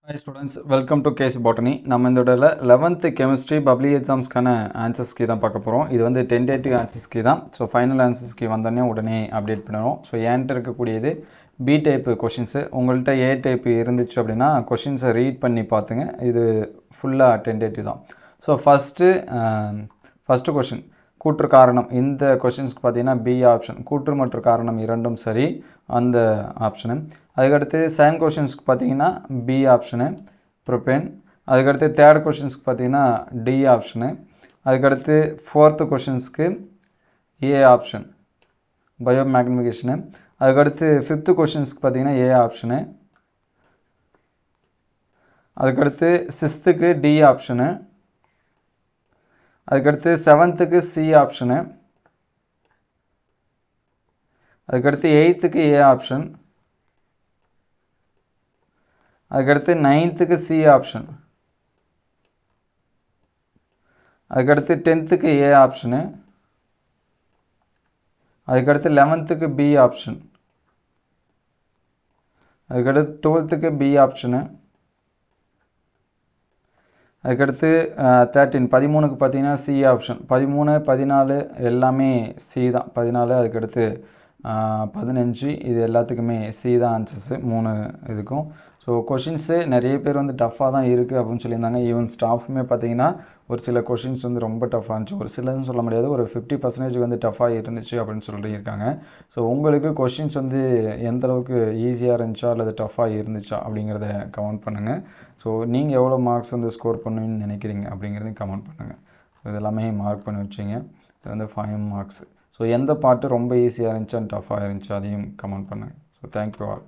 Hi students, welcome to KC Botany. நம்ம இந்த தடவை 11th chemistry பப்ளிக் எக்ஸாம்ஸ்க்கான ஆன்சர்ஸ் கீ தான் பார்க்க போகிறோம். இது வந்து டென்டேட்டிவ் ஆன்சர்ஸ் கீ தான். ஸோ ஃபைனல் ஆன்சர்ஸ் கீ வந்தோடனே உடனே அப்டேட் பண்ணுறோம். ஸோ என்கிட்ட இருக்கக்கூடியது பி டைப் கொஷின்ஸு. உங்கள்கிட்ட ஏ டைப் இருந்துச்சு அப்படின்னா கொஷின்ஸை ரீட் பண்ணி பார்த்துங்க. இது ஃபுல்லாக டென்டேட்டிவ் தான். ஸோ ஃபஸ்ட்டு கொஷின் கூற்று காரணம். இந்த கொஷின்ஸ்க்கு பார்த்தீங்கன்னா பி ஆப்ஷன், கூற்று மற்றும் காரணம் இரண்டும் சரி, அந்த ஆப்ஷனு. அதுக்கடுத்து செகண்ட் கொஷின்ஸ்க்கு பார்த்தீங்கன்னா பி ஆப்ஷனு ப்ரொபேன். அதுக்கடுத்து தேர்ட் கொஷின்ஸ்க்கு பார்த்தீங்கன்னா டி ஆப்ஷனு. அதுக்கடுத்து ஃபோர்த்து கொஷின்ஸ்க்கு ஏ ஆப்ஷன் பயோ மேக்னிஃபிகேஷனு. அதுக்கடுத்து ஃபிஃப்த்து கொஷின்ஸ்க்கு பார்த்தீங்கன்னா ஏ ஆப்ஷனு. அதுக்கடுத்து சிக்ஸ்த்துக்கு டி ஆப்ஷனு. அதுக்கடுத்து செவன்த்துக்கு சி ஆப்ஷனு. அதுக்கடுத்து எயித்துக்கு ஏ ஆப்ஷன். அதுக்கடுத்து நைன்த்துக்கு சி ஆப்ஷன். அதுக்கடுத்து 10th ஏ ஆப்ஷனு. அதுக்கடுத்து 11th பி ஆப்ஷன். அதுக்கடுத்து 12th பி ஆப்ஷனு. அதுக்கடுத்து 13க்கு பார்த்தீங்கன்னா சி ஆப்ஷன். 13, 14 எல்லாமே சி தான். 14 அதுக்கடுத்து 15 இது எல்லாத்துக்குமே சி தான் ஆன்சர்ஸு 3 இதுக்கும். ஸோ கொஷின்ஸு நிறைய பேர் வந்து டஃப்பாக தான் இருக்குது அப்படின்னு சொல்லியிருந்தாங்க. ஈவன் ஸ்டாஃப்மே பார்த்தீங்கன்னா ஒரு சில கொஷின்ஸ் வந்து ரொம்ப டஃப்பாக இருந்துச்சு, ஒரு சிலதுன்னு சொல்ல முடியாது, ஒரு 50% வந்து டஃப்பாக இருந்துச்சு அப்படின்னு சொல்லியிருக்காங்க. ஸோ உங்களுக்கு கொஷின்ஸ் வந்து எந்த அளவுக்கு ஈஸியாக இருந்துச்சா அல்லது டஃப்பாக இருந்துச்சா அப்படிங்கிறத கமெண்ட் பண்ணுங்கள். ஸோ நீங்கள் எவ்வளோ மார்க்ஸ் வந்து ஸ்கோர் பண்ணுவீங்கன்னு நினைக்கிறீங்க அப்படிங்கிறதையும் கமெண்ட் பண்ணுங்கள். ஸோ இதெல்லாமே மார்க் பண்ணி வச்சிங்க. இது வந்து 5 மார்க்ஸ். ஸோ எந்த பாட்டு ரொம்ப ஈஸியாக இருந்துச்சு அண்ட் டஃப்பாக இருந்துச்சு அதையும் கமெண்ட் பண்ணுங்கள். So thank you all.